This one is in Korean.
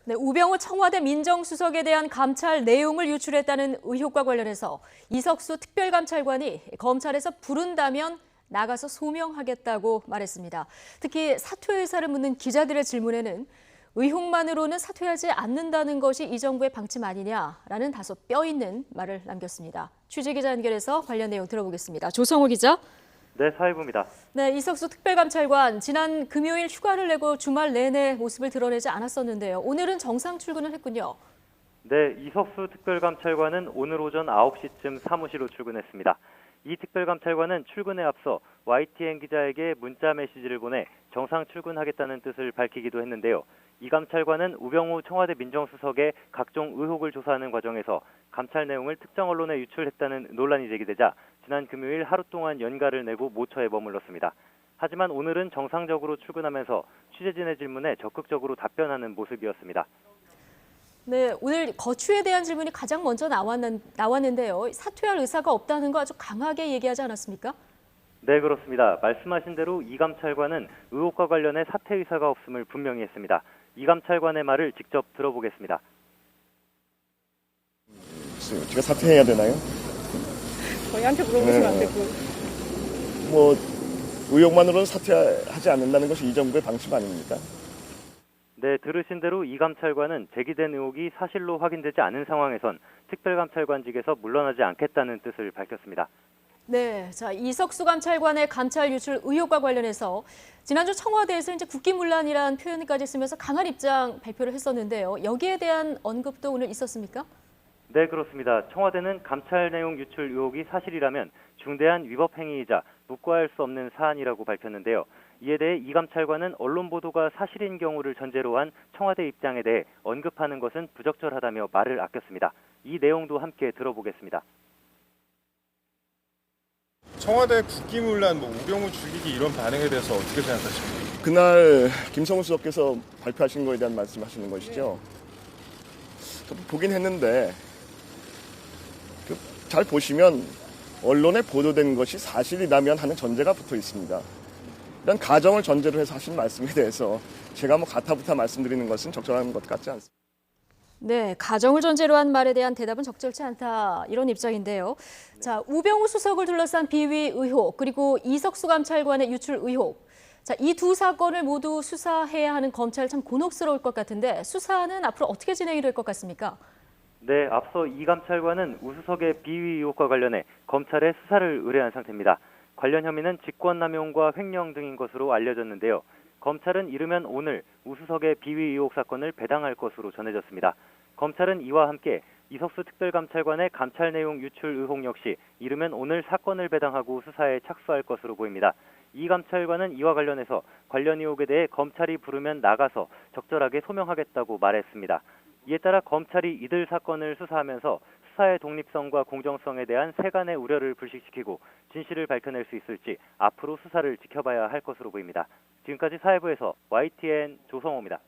네, 우병우 청와대 민정수석에 대한 감찰 내용을 유출했다는 의혹과 관련해서 이석수 특별감찰관이 검찰에서 부른다면 나가서 소명하겠다고 말했습니다. 특히 사퇴 의사를 묻는 기자들의 질문에는 의혹만으로는 사퇴하지 않는다는 것이 이 정부의 방침 아니냐라는 다소 뼈있는 말을 남겼습니다. 취재기자 연결해서 관련 내용 들어보겠습니다. 조성호 기자. 네, 사회부입니다. 네, 이석수 특별감찰관 지난 금요일 휴가를 내고 주말 내내 모습을 드러내지 않았었는데요. 오늘은 정상 출근을 했군요. 네, 이석수 특별감찰관은 오늘 오전 9시쯤 사무실로 출근했습니다. 이 특별감찰관은 출근에 앞서 YTN 기자에게 문자 메시지를 보내 정상 출근하겠다는 뜻을 밝히기도 했는데요. 이 감찰관은 우병우 청와대 민정수석의 각종 의혹을 조사하는 과정에서 감찰 내용을 특정 언론에 유출했다는 논란이 제기되자 지난 금요일 하루 동안 연가를 내고 모처에 머물렀습니다. 하지만 오늘은 정상적으로 출근하면서 취재진의 질문에 적극적으로 답변하는 모습이었습니다. 네, 오늘 거취에 대한 질문이 가장 먼저 나왔는데요. 사퇴할 의사가 없다는 거 아주 강하게 얘기하지 않았습니까? 네, 그렇습니다. 말씀하신 대로 이 감찰관은 의혹과 관련해 사퇴 의사가 없음을 분명히 했습니다. 이 감찰관의 말을 직접 들어보겠습니다. 제가 사퇴해야 되나요? 저희한테 물어보시면 안 되고. 뭐 의혹만으로는 사퇴하지 않는다는 것이 이 정부의 방침 아닙니까? 네, 들으신 대로 이 감찰관은 제기된 의혹이 사실로 확인되지 않은 상황에선 특별감찰관직에서 물러나지 않겠다는 뜻을 밝혔습니다. 네, 자 이석수 감찰관의 감찰 유출 의혹과 관련해서 지난주 청와대에서 이제 국기문란이라는 표현까지 쓰면서 강한 입장 발표를 했었는데요. 여기에 대한 언급도 오늘 있었습니까? 네, 그렇습니다. 청와대는 감찰 내용 유출 의혹이 사실이라면 중대한 위법 행위이자 묵과할 수 없는 사안이라고 밝혔는데요. 이에 대해 이 감찰관은 언론 보도가 사실인 경우를 전제로 한 청와대 입장에 대해 언급하는 것은 부적절하다며 말을 아꼈습니다. 이 내용도 함께 들어보겠습니다. 청와대 국기문란, 우병우 죽이기 이런 반응에 대해서 어떻게 생각하십니까? 그날 김성훈 수석께서 발표하신 거에 대한 말씀하시는 것이죠. 저도 보긴 했는데 잘 보시면 언론에 보도된 것이 사실이라면 하는 전제가 붙어 있습니다. 이런 가정을 전제로 해서 하신 말씀에 대해서 제가 가타부타 말씀드리는 것은 적절한 것 같지 않습니다. 네, 가정을 전제로 한 말에 대한 대답은 적절치 않다 이런 입장인데요. 자, 우병우 수석을 둘러싼 비위 의혹 그리고 이석수 감찰관의 유출 의혹. 자, 이 두 사건을 모두 수사해야 하는 검찰 참 곤혹스러울 것 같은데 수사는 앞으로 어떻게 진행이 될 것 같습니까? 네, 앞서 이 감찰관은 우 수석의 비위 의혹과 관련해 검찰에 수사를 의뢰한 상태입니다. 관련 혐의는 직권남용과 횡령 등인 것으로 알려졌는데요. 검찰은 이르면 오늘 우 수석의 비위 의혹 사건을 배당할 것으로 전해졌습니다. 검찰은 이와 함께 이석수 특별감찰관의 감찰 내용 유출 의혹 역시 이르면 오늘 사건을 배당하고 수사에 착수할 것으로 보입니다. 이 감찰관은 이와 관련해서 관련 의혹에 대해 검찰이 부르면 나가서 적절하게 소명하겠다고 말했습니다. 이에 따라 검찰이 이들 사건을 수사하면서 수사의 독립성과 공정성에 대한 세간의 우려를 불식시키고 진실을 밝혀낼 수 있을지 앞으로 수사를 지켜봐야 할 것으로 보입니다. 지금까지 사회부에서 YTN 조성호입니다.